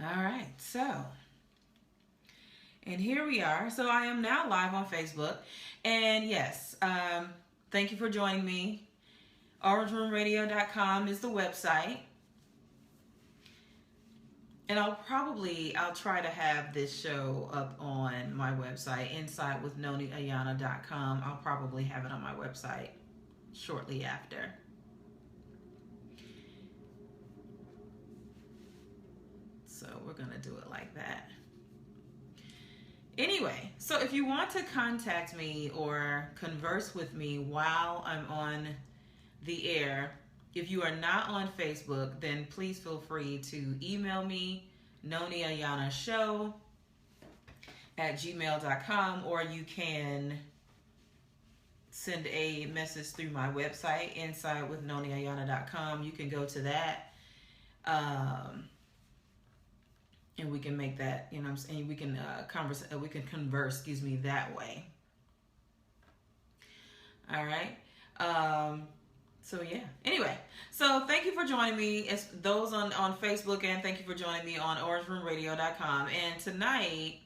All right, and here we are. So I am now live on Facebook, and yes, thank you for joining me. OrangeRoomRadio.com is the website, and I'll try to have this show up on my website, InsideWithNoniAyana.com. I'll probably have it on my website shortly after. So we're going to do it like that. Anyway, so if you want to contact me or converse with me while I'm on the air, if you are not on Facebook, then please feel free to email me, noniayanashow@gmail.com, or you can send a message through my website, InsideWithNoniAyana.com. You can go to that. And we can make that, you know what I'm saying, we can converse, that way. All right. So yeah. Anyway, so thank you for joining me. It's those on Facebook, and thank you for joining me on OrangeRoomRadio.com. And tonight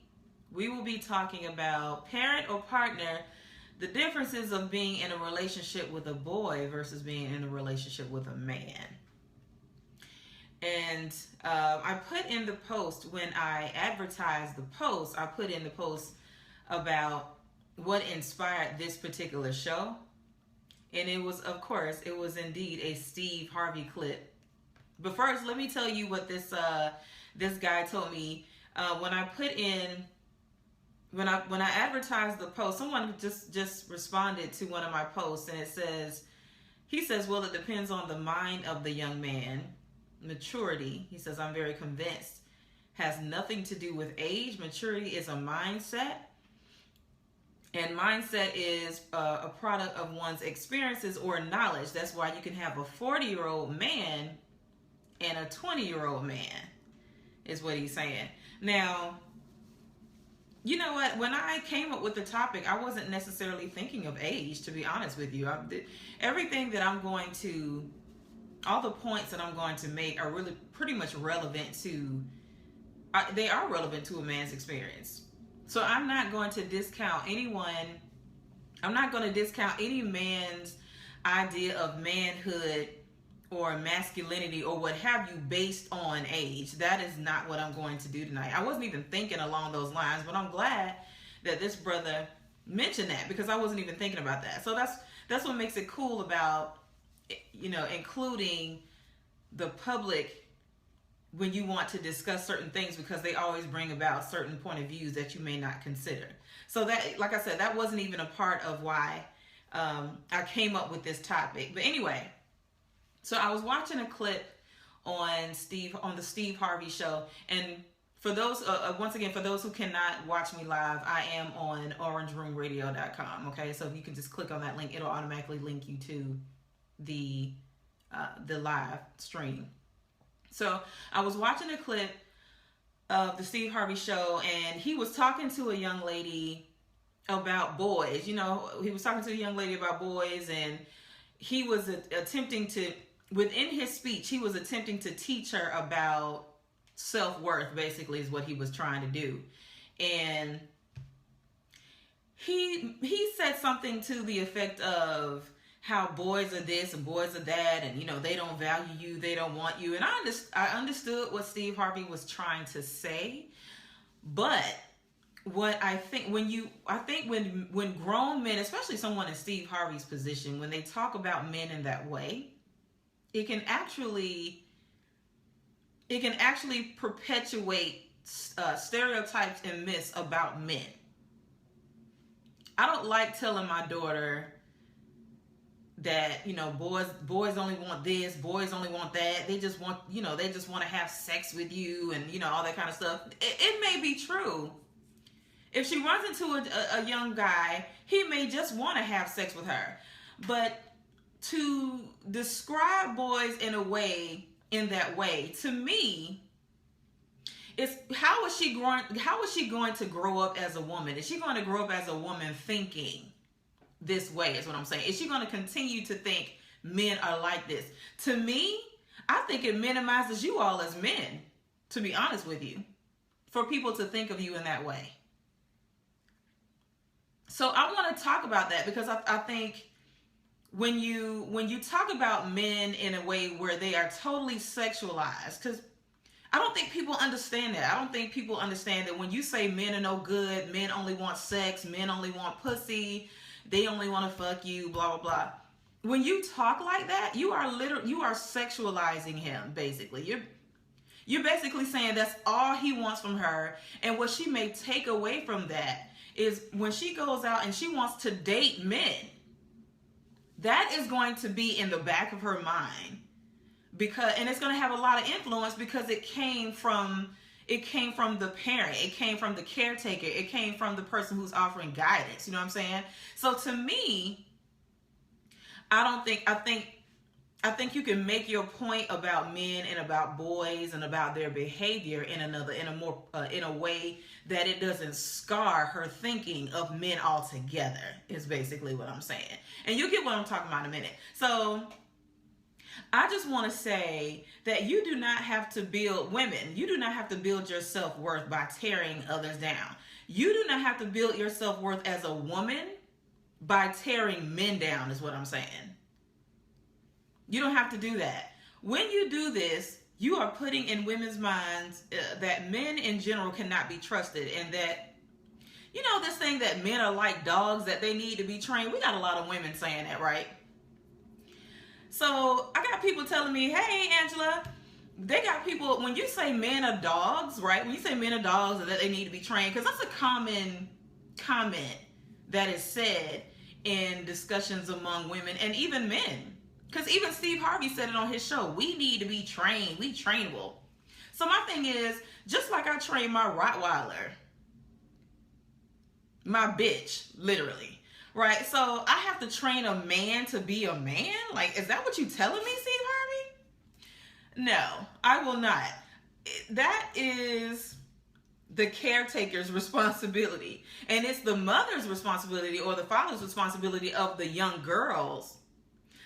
we will be talking about parent or partner, the differences of being in a relationship with a boy versus being in a relationship with a man. And I put in the post, when I advertised the post, I put in the post about what inspired this particular show. And it was, of course, it was indeed a Steve Harvey clip. But first, let me tell you what this guy told me. When I advertised the post, someone just responded to one of my posts, and he says, well, it depends on the mind of the young man. Maturity, he says, I'm very convinced, has nothing to do with age. Maturity is a mindset, and mindset is a product of one's experiences or knowledge. That's why you can have a 40-year-old man and a 20-year-old man, is what he's saying. Now, you know what? When I came up with the topic, I wasn't necessarily thinking of age, to be honest with you. All the points that I'm going to make are really pretty much relevant to a man's experience. So I'm not going to discount anyone. I'm not going to discount any man's idea of manhood or masculinity or what have you based on age. That is not what I'm going to do tonight. I wasn't even thinking along those lines, but I'm glad that this brother mentioned that, because I wasn't even thinking about that. So that's what makes it cool about, including the public when you want to discuss certain things, because they always bring about certain point of views that you may not consider. So that, like I said, that wasn't even a part of why I came up with this topic. But anyway, so I was watching a clip on the Steve Harvey show, and for those, once again, for those who cannot watch me live, I am on OrangeRoomRadio.com. Okay, so you can just click on that link; it'll automatically link you to the live stream. So I was watching a clip of the Steve Harvey show, and he was talking to a young lady about boys. He was talking to a young lady about boys, and he was attempting to, within his speech, he was attempting to teach her about self-worth, basically, is what he was trying to do. And he said something to the effect of how boys are this and boys are that, and they don't value you, they don't want you. And I understood what Steve Harvey was trying to say, but what I think when grown men, especially someone in Steve Harvey's position, when they talk about men in that way, it can actually perpetuate stereotypes and myths about men. I don't like telling my daughter that boys only want this, boys only want that, they just want to have sex with you, and all that kind of stuff. It may be true. If she runs into a young guy, he may just want to have sex with her. But to describe boys in that way, to me, it's how is she going to grow up as a woman? Is she going to grow up as a woman thinking this way, is what I'm saying? Is she going to continue to think men are like this? To me, I think it minimizes you all as men. to be honest with you, for people to think of you in that way. So I want to talk about that because I think when you talk about men in a way where they are totally sexualized, because I don't think people understand that. I don't think people understand that when you say men are no good, men only want sex, men only want pussy, they only want to fuck you, blah, blah, blah. When you talk like that, you are sexualizing him, basically. You're basically saying that's all he wants from her. And what she may take away from that is when she goes out and she wants to date men, that is going to be in the back of her mind, and it's going to have a lot of influence because it came from the parent, it came from the caretaker, it came from the person who's offering guidance. You know what I'm saying? So to me, I think you can make your point about men and about boys and about their behavior in a way that it doesn't scar her thinking of men altogether, is basically what I'm saying. And you'll get what I'm talking about in a minute. So I just want to say that you do not have to build your self-worth by tearing others down. You do not have to build your self-worth as a woman by tearing men down, is what I'm saying. You don't have to do that. When you do this, you are putting in women's minds that men in general cannot be trusted, and that, you know, this thing that men are like dogs, that they need to be trained. We got a lot of women saying that, right? So I got people telling me, hey, Angela, they got people, when you say men are dogs, right? When you say men are dogs, that they need to be trained, because that's a common comment that is said in discussions among women and even men. Because even Steve Harvey said it on his show. We need to be trained. We trainable. So my thing is, just like I train my Rottweiler, my bitch, literally, right? So I have to train a man to be a man? Like, is that what you telling me, Steve Harvey? No, I will not. That is the caretaker's responsibility. And it's the mother's responsibility or the father's responsibility of the young girls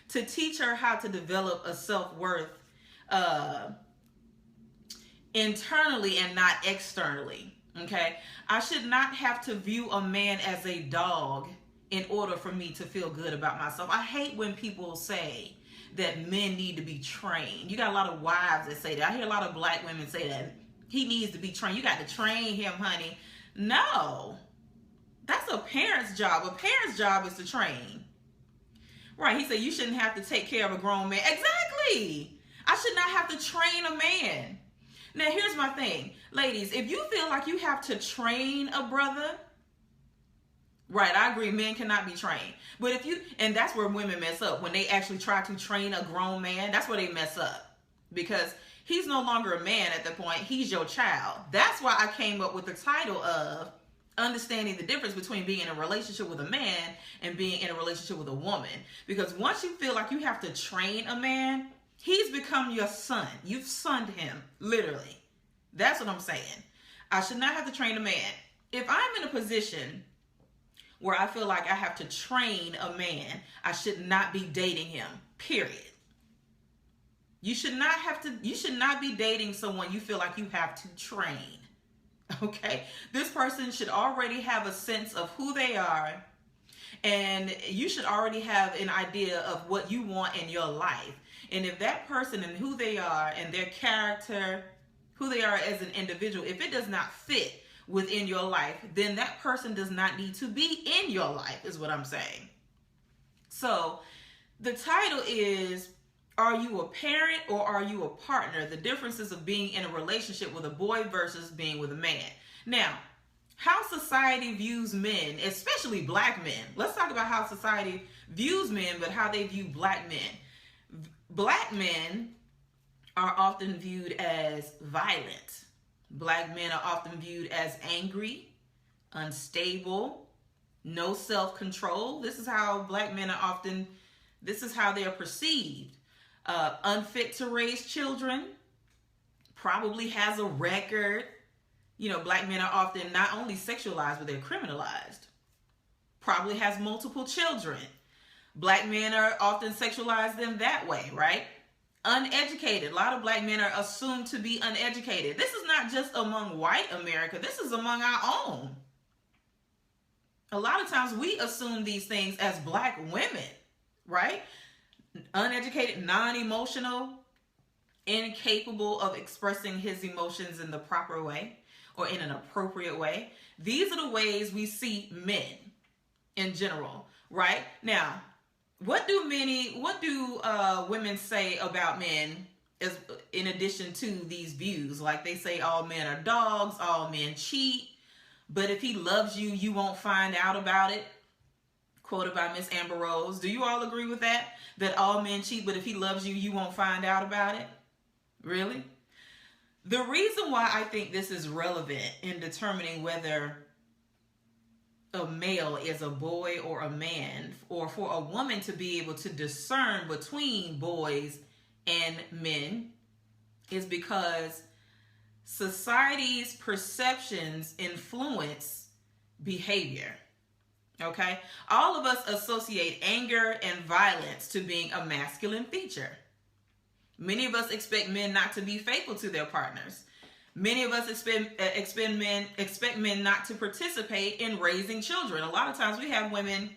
to teach her how to develop a self-worth internally and not externally, okay? I should not have to view a man as a dog in order for me to feel good about myself. I hate when people say that men need to be trained. You got a lot of wives that say that. I hear a lot of black women say that. He needs to be trained. You got to train him, honey. No. That's a parent's job. A parent's job is to train. Right, he said you shouldn't have to take care of a grown man. Exactly. I should not have to train a man. Now, here's my thing. Ladies, if you feel like you have to train a brother, right, I agree, men cannot be trained. But and that's where women mess up. When they actually try to train a grown man, that's where they mess up. Because he's no longer a man at that point. He's your child. That's why I came up with the title of understanding the difference between being in a relationship with a man and being in a relationship with a woman. Because once you feel like you have to train a man, he's become your son. You've sunned him, literally. That's what I'm saying. I should not have to train a man. If I'm in a position where I feel like I have to train a man, I should not be dating him, period. You should not be dating someone you feel like you have to train. Okay, this person should already have a sense of who they are, and you should already have an idea of what you want in your life. And if that person and who they are and their character, who they are as an individual, if it does not fit within your life, then that person does not need to be in your life, is what I'm saying. So the title is, are you a parent or are you a partner? The differences of being in a relationship with a boy versus being with a man. Now, how society views men, especially black men. Let's talk about how society views men, but how they view black men. Black men are often viewed as violent. Black men are often viewed as angry, unstable, no self-control. This is how black men are this is how they're perceived. Unfit to raise children, probably has a record. You know, black men are often not only sexualized, but they're criminalized. Probably has multiple children. Black men are often sexualized in that way, right? Uneducated. A lot of black men are assumed to be uneducated. This is not just among white America. This is among our own. A lot of times we assume these things as black women, right? Uneducated, non-emotional, incapable of expressing his emotions in the proper way or in an appropriate way. These are the ways we see men in general, right? Now, what do women say about men as in addition to these views? Like they say all men are dogs, all men cheat, but if he loves you, you won't find out about it. Quoted by Miss Amber Rose. Do you all agree with that? That all men cheat, but if he loves you, you won't find out about it? Really? The reason why I think this is relevant in determining whether a male is a boy or a man, or for a woman to be able to discern between boys and men, is because society's perceptions influence behavior. Okay? All of us associate anger and violence to being a masculine feature. Many of us expect men not to be faithful to their partners. Many of us expect men not to participate in raising children. A lot of times we have women,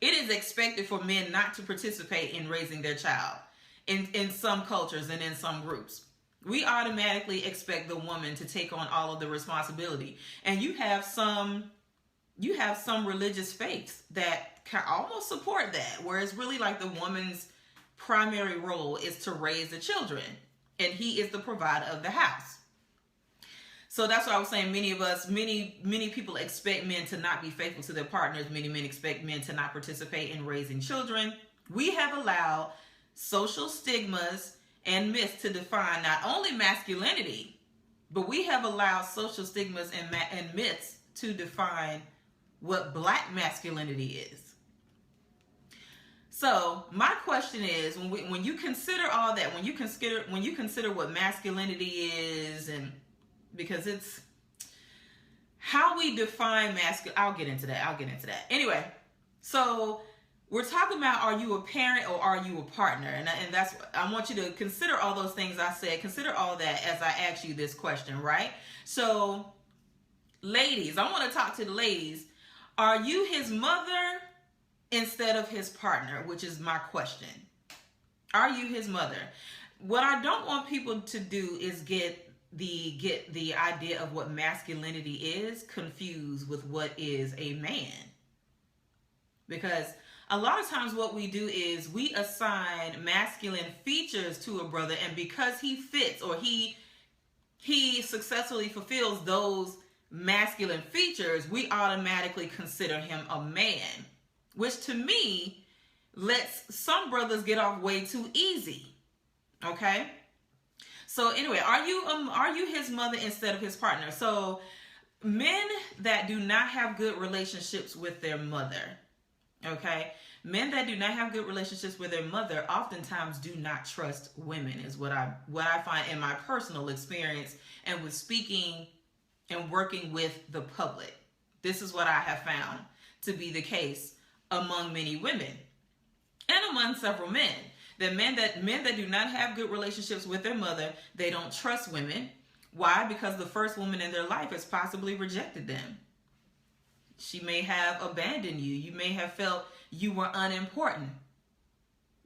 it is expected for men not to participate in raising their child in some cultures and in some groups. We automatically expect the woman to take on all of the responsibility. And you have some religious faiths that can almost support that, where it's really like the woman's primary role is to raise the children, and he is the provider of the house. So that's why I was saying many people expect men to not be faithful to their partners. Many men expect men to not participate in raising children. We have allowed social stigmas and myths to define not only masculinity, but we have allowed social stigmas and myths to define what black masculinity is. So my question is, when you consider all that, when you consider what masculinity is, and because it's how we define masculine, I'll get into that. Anyway, so we're talking about, are you a parent or are you a partner? And that's, I want you to consider all those things I said. Consider all that as I ask you this question, right? So, ladies, I want to talk to the ladies. Are you his mother instead of his partner? Which is my question. Are you his mother? What I don't want people to do is get the idea of what masculinity is confused with what is a man. Because a lot of times what we do is we assign masculine features to a brother, and because he fits or he successfully fulfills those masculine features, we automatically consider him a man, which to me lets some brothers get off way too easy. Okay? So anyway, are you his mother instead of his partner? So men that do not have good relationships with their mother, okay? Men that do not have good relationships with their mother oftentimes do not trust women, is what I find in my personal experience and with speaking and working with the public. This is what I have found to be the case among many women and among several men. That men that do not have good relationships with their mother, they don't trust women. Why? Because the first woman in their life has possibly rejected them. She may have abandoned you. You may have felt you were unimportant.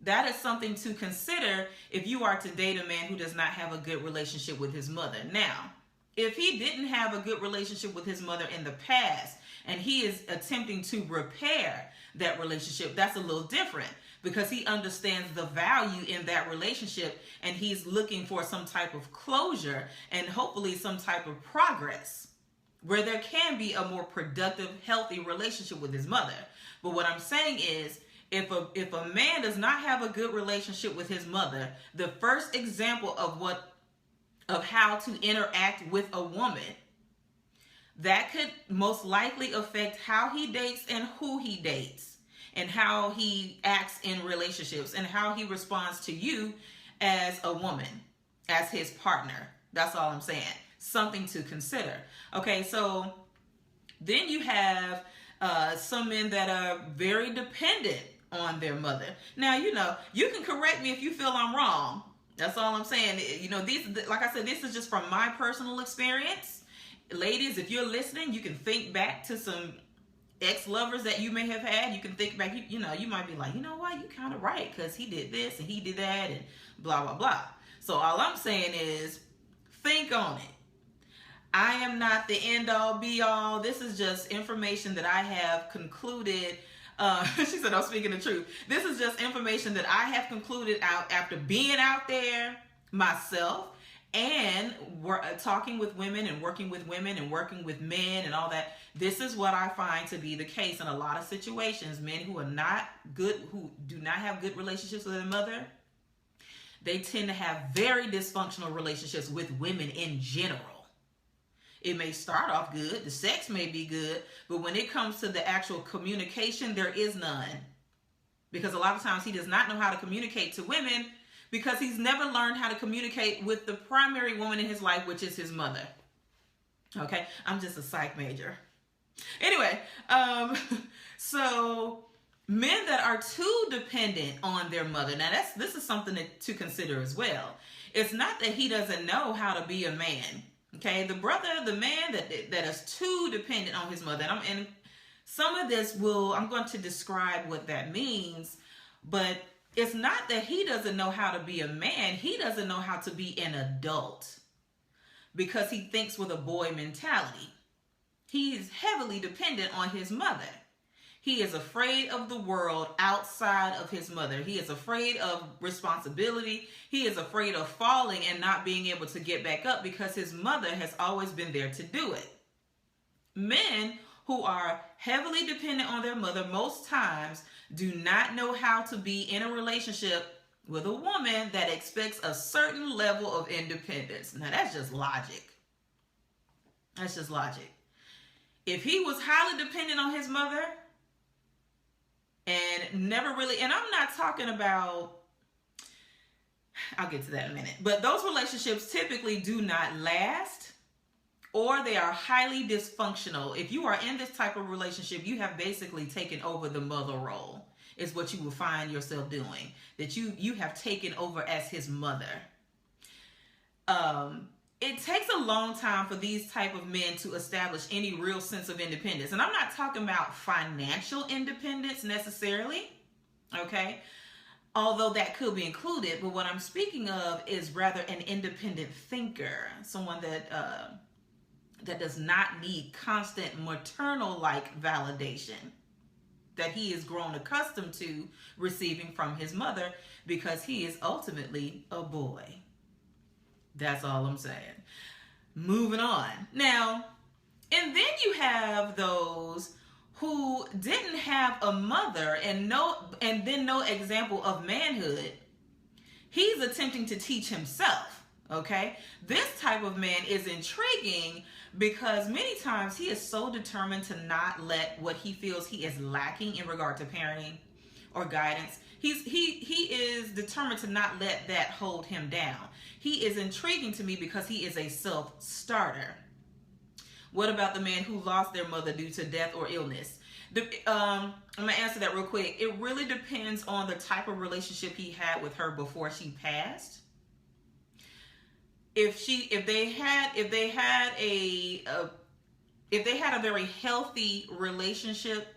That is something to consider if you are to date a man who does not have a good relationship with his mother. Now, if he didn't have a good relationship with his mother in the past and he is attempting to repair that relationship, that's a little different, because he understands the value in that relationship and he's looking for some type of closure and hopefully some type of progress where there can be a more productive, healthy relationship with his mother. But what I'm saying is, if a man does not have a good relationship with his mother, the first example of how to interact with a woman, that could most likely affect how he dates and who he dates, and how he acts in relationships, and how he responds to you as a woman, as his partner. That's all I'm saying. Something to consider. Okay, so then you have some men that are very dependent on their mother. Now, you can correct me if you feel I'm wrong. That's all I'm saying. These, like I said, this is just from my personal experience. Ladies, if you're listening, you can think back to some ex-lovers that you may have had. You can think back, you might be like, you know what, you kind of right, because he did this and he did that and blah, blah, blah. So all I'm saying is think on it. I am not the end-all, be-all. This is just information that I have concluded. She said, I'm speaking the truth. This is just information that I have concluded out after being out there myself and talking with women and working with women and working with men and all that. This is what I find to be the case in a lot of situations. Men who are not good, who do not have good relationships with their mother, they tend to have very dysfunctional relationships with women in general. It may start off good, the sex may be good, but when it comes to the actual communication, there is none. Because a lot of times he does not know how to communicate to women because he's never learned how to communicate with the primary woman in his life, which is his mother. Okay, I'm just a psych major. Anyway, so men that are too dependent on their mother, now this is something to consider as well. It's not that he doesn't know how to be a man. Okay, the man that is too dependent on his mother, and some of this I'm going to describe what that means, but it's not that he doesn't know how to be a man. He doesn't know how to be an adult because he thinks with a boy mentality. He is heavily dependent on his mother. He is afraid of the world outside of his mother. He is afraid of responsibility. He is afraid of falling and not being able to get back up because his mother has always been there to do it. Men who are heavily dependent on their mother most times do not know how to be in a relationship with a woman that expects a certain level of independence. Now that's just logic. That's just logic. If he was highly dependent on his mother, and never really, and I'm not talking about, I'll get to that in a minute, but those relationships typically do not last, or they are highly dysfunctional. If you are in this type of relationship, you have basically taken over the mother role, is what you will find yourself doing, that you have taken over as his mother. It takes a long time for these type of men to establish any real sense of independence. And I'm not talking about financial independence necessarily, okay? Although that could be included, but what I'm speaking of is rather an independent thinker, someone that does not need constant maternal-like validation that he is grown accustomed to receiving from his mother because he is ultimately a boy. That's all I'm saying. Moving on. Now, and then you have those who didn't have a mother and then no example of manhood. He's attempting to teach himself, okay? This type of man is intriguing because many times he is so determined to not let what he feels he is lacking in regard to parenting or guidance. He is determined to not let that hold him down. He is intriguing to me because he is a self-starter. What about the man who lost their mother due to death or illness? I'm going to answer that real quick. It really depends on the type of relationship he had with her before she passed. If they had a very healthy relationship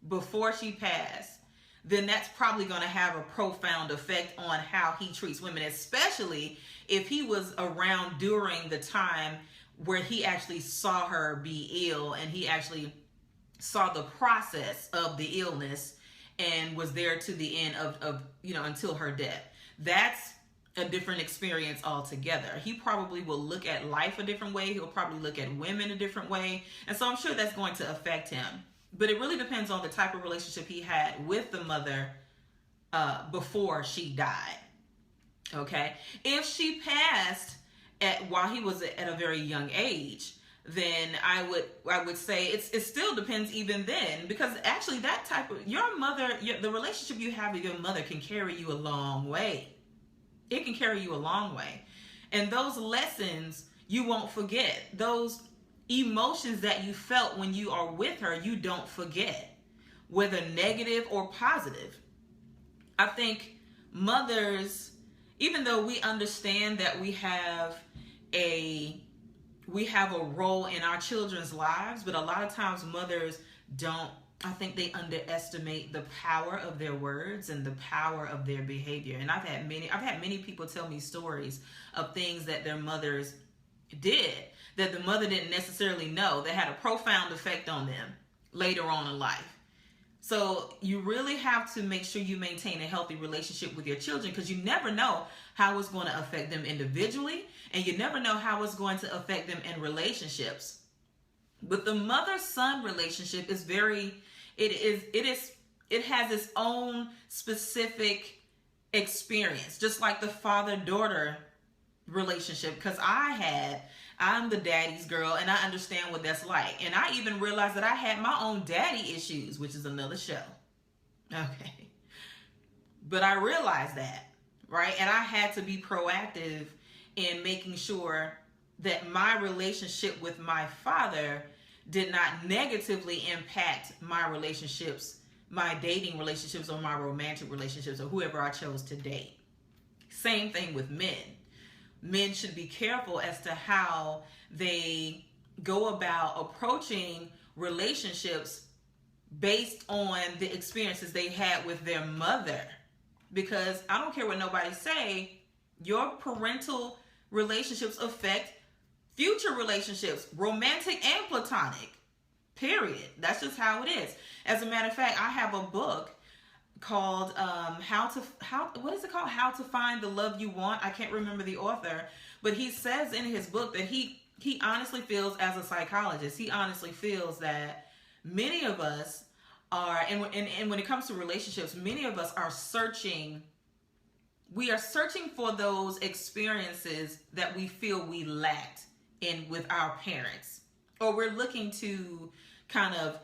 before she passed, then that's probably going to have a profound effect on how he treats women, especially if he was around during the time where he actually saw her be ill and he actually saw the process of the illness and was there to the end of until her death. That's a different experience altogether. He probably will look at life a different way. He'll probably look at women a different way. And so I'm sure that's going to affect him. But it really depends on the type of relationship he had with the mother before she died. Okay? If she passed while he was at a very young age, then I would say it still depends even then, because actually that type of the relationship you have with your mother can carry you a long way. It can carry you a long way. And those lessons you won't forget. Those emotions that you felt when you are with her, you don't forget. whether negative or positive. I think mothers, even though we understand that we have a role in our children's lives, but a lot of times mothers don't. I think they underestimate the power of their words and the power of their behavior. And I've had many people tell me stories of things that their mothers did that the mother didn't necessarily know that had a profound effect on them later on in life. So you really have to make sure you maintain a healthy relationship with your children, because you never know how it's going to affect them individually, and you never know how it's going to affect them in relationships. But the mother-son relationship is it has its own specific experience, just like the father-daughter relationship, because I'm the daddy's girl, and I understand what that's like. And I even realized that I had my own daddy issues, which is another show. Okay. But I realized that, right? And I had to be proactive in making sure that my relationship with my father did not negatively impact my relationships, my dating relationships, or my romantic relationships, or whoever I chose to date. Same thing with men. Men should be careful as to how they go about approaching relationships based on the experiences they had with their mother. Because I don't care what nobody say, your parental relationships affect future relationships, romantic and platonic, period. That's just how it is. As a matter of fact, I have a book called How to Find the Love You Want. I can't remember the author, but he says in his book that he honestly feels, as a psychologist, he honestly feels that many of us are, and when it comes to relationships, many of us are searching for those experiences that we feel we lacked in with our parents, or we're looking to kind of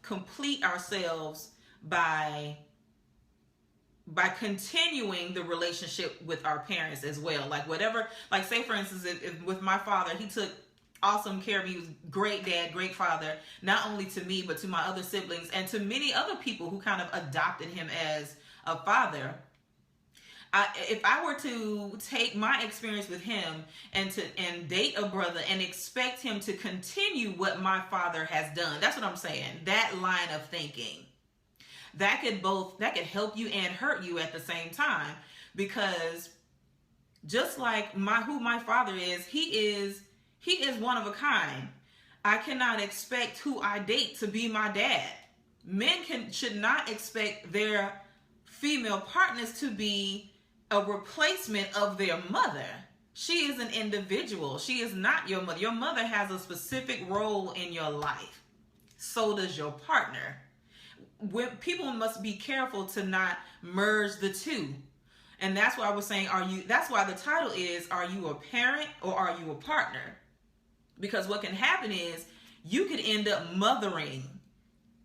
complete ourselves by continuing the relationship with our parents as well. Like whatever, like say for instance, if with my father, he took awesome care of me. He was great dad, great father, not only to me, but to my other siblings and to many other people who kind of adopted him as a father. If I were to take my experience with him and date a brother and expect him to continue what my father has done, that's what I'm saying. That line of thinking, that could help you and hurt you at the same time, because just like who my father is, he is one of a kind. I cannot expect who I date to be my dad. Men should not expect their female partners to be a replacement of their mother. She is an individual. She is not your mother. Your mother has a specific role in your life. So does your partner. People must be careful to not merge the two. And that's why I was saying, that's why the title is, are you a parent or are you a partner? Because what can happen is you could end up mothering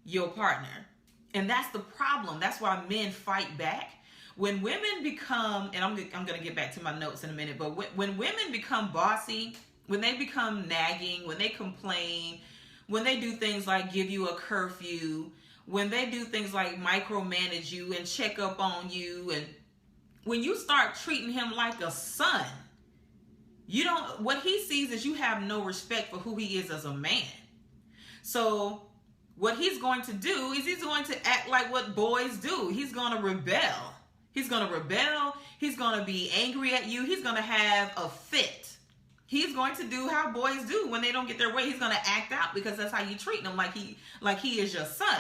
your partner. And that's the problem. That's why men fight back. When women become, and I'm going to get back to my notes in a minute, but when women become bossy, when they become nagging, when they complain, when they do things like give you a curfew, when they do things like micromanage you and check up on you, and when you start treating him like a son, what he sees is you have no respect for who he is as a man. So what he's going to do is he's going to act like what boys do. He's going to rebel. He's going to rebel. He's going to be angry at you. He's going to have a fit. He's going to do how boys do when they don't get their way. He's going to act out because that's how you treat him, like he is your son.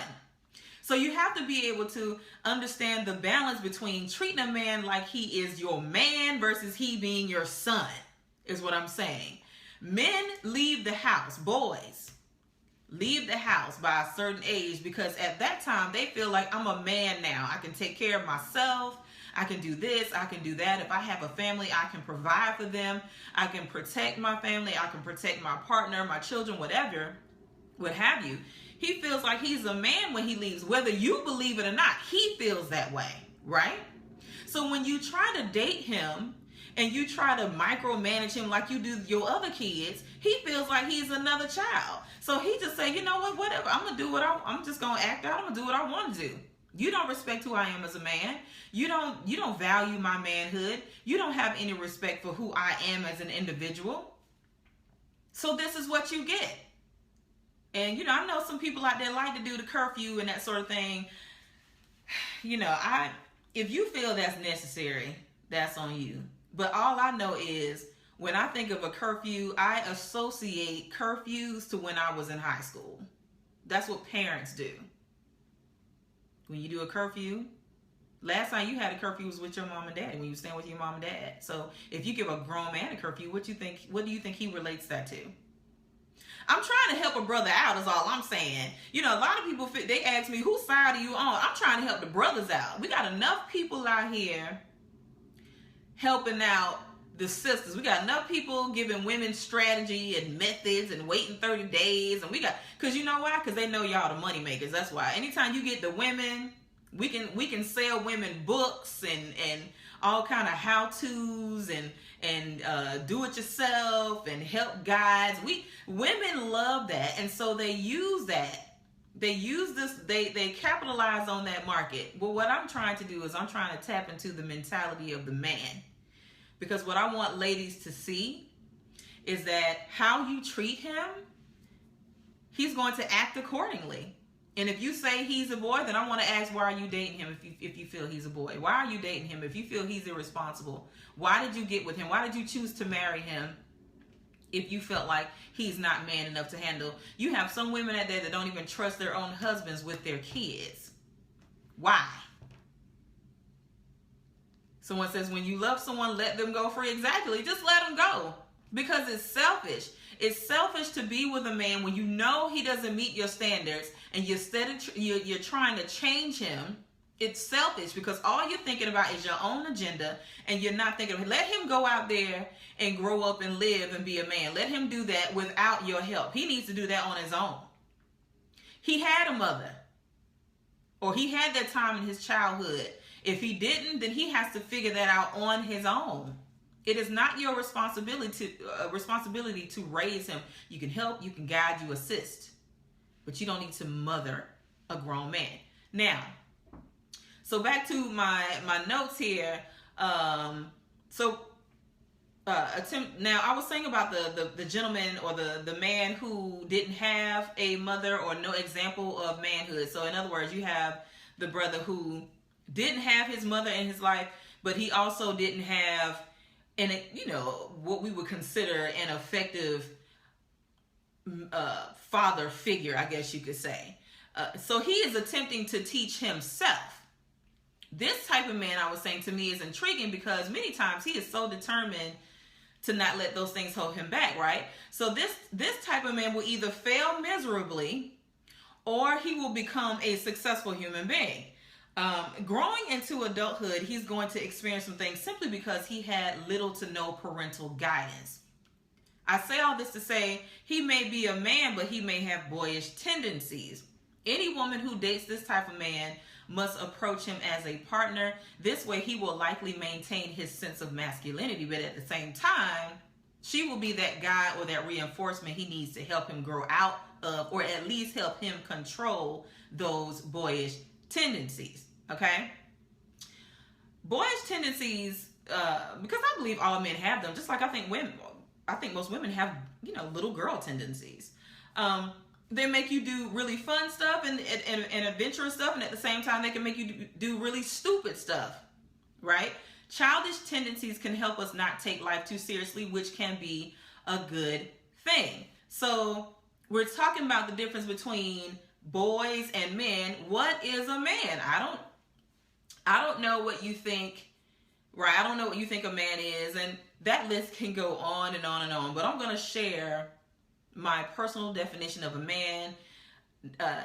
So you have to be able to understand the balance between treating a man like he is your man versus he being your son, is what I'm saying. Men leave the house, boys leave the house by a certain age, because at that time they feel like, I'm a man now. I can take care of myself. I can do this. I can do that. If I have a family, I can provide for them. I can protect my family. I can protect my partner, my children, whatever, what have you. He feels like he's a man when he leaves. Whether you believe it or not, he feels that way, right? So when you try to date him and you try to micromanage him like you do your other kids, he feels like he's another child. So he just say, you know what, whatever, I'm just gonna act out, I'm gonna do what I want to do. You don't respect who I am as a man. You don't value my manhood. You don't have any respect for who I am as an individual. So this is what you get. And I know some people out there like to do the curfew and that sort of thing. If you feel that's necessary, that's on you. But all I know is when I think of a curfew, I associate curfews to when I was in high school. That's what parents do. When you do a curfew, last time you had a curfew was with your mom and dad, when you were staying with your mom and dad. So if you give a grown man a curfew, what do you think he relates that to? I'm trying to help a brother out is all I'm saying. A lot of people, they ask me, whose side are you on? I'm trying to help the brothers out. We got enough people out here helping out the sisters. We got enough people giving women strategy and methods and waiting 30 days. And because you know why? Because they know y'all the money makers. That's why. Anytime you get the women, we can sell women books and all kind of how-tos and do it yourself and help guides. Women love that, and so they use that. They use this, they capitalize on that market. But what I'm trying to do is I'm trying to tap into the mentality of the man. Because what I want ladies to see is that how you treat him, he's going to act accordingly. And if you say he's a boy, then I want to ask, why are you dating him if you feel he's a boy? Why are you dating him if you feel he's irresponsible? Why did you get with him? Why did you choose to marry him if you felt like he's not man enough to handle? You have some women out there that don't even trust their own husbands with their kids. Why? Someone says, when you love someone, let them go free. Exactly. Just let them go. Because it's selfish. It's selfish to be with a man when you know he doesn't meet your standards and you're trying to change him. It's selfish because all you're thinking about is your own agenda, and you're not thinking, let him go out there and grow up and live and be a man. Let him do that without your help. He needs to do that on his own. He had a mother, or he had that time in his childhood. If he didn't, then he has to figure that out on his own. It is not your responsibility to raise him. You can help, you can guide, you assist, but you don't need to mother a grown man. Now, so back to my notes here. Now I was saying about the gentleman or the man who didn't have a mother or no example of manhood. So in other words, you have the brother who didn't have his mother in his life, but he also didn't have what we would consider an effective father figure, I guess you could say. So he is attempting to teach himself. This type of man, I was saying, to me is intriguing because many times he is so determined to not let those things hold him back, right? So this type of man will either fail miserably or he will become a successful human being. Growing into adulthood, he's going to experience some things simply because he had little to no parental guidance. I say all this to say he may be a man, but he may have boyish tendencies. Any woman who dates this type of man must approach him as a partner. This way he will likely maintain his sense of masculinity, but at the same time, she will be that guy or that reinforcement he needs to help him grow out of, or at least help him control those boyish tendencies. Okay? Boyish tendencies, because I believe all men have them, just like I think most women have, little girl tendencies. They make you do really fun stuff and adventurous stuff, and at the same time, they can make you do really stupid stuff, right? Childish tendencies can help us not take life too seriously, which can be a good thing. So we're talking about the difference between boys and men. What is a man? I don't know what you think, right? I don't know what you think a man is, and that list can go on and on and on, but I'm going to share my personal definition of a man,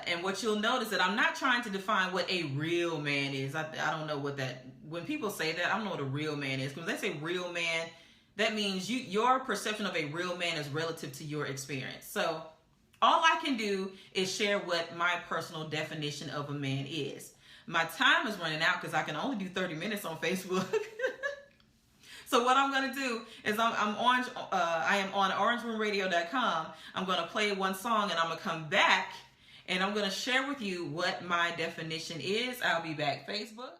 and what you'll notice that I'm not trying to define what a real man is. I don't know what that, when people say that, I don't know what a real man is. Because when they say real man, that means your perception of a real man is relative to your experience. So all I can do is share what my personal definition of a man is. My time is running out because I can only do 30 minutes on Facebook. So what I'm going to do is I am on orangeroomradio.com. I'm going to play one song and I'm going to come back and I'm going to share with you what my definition is. I'll be back. Facebook.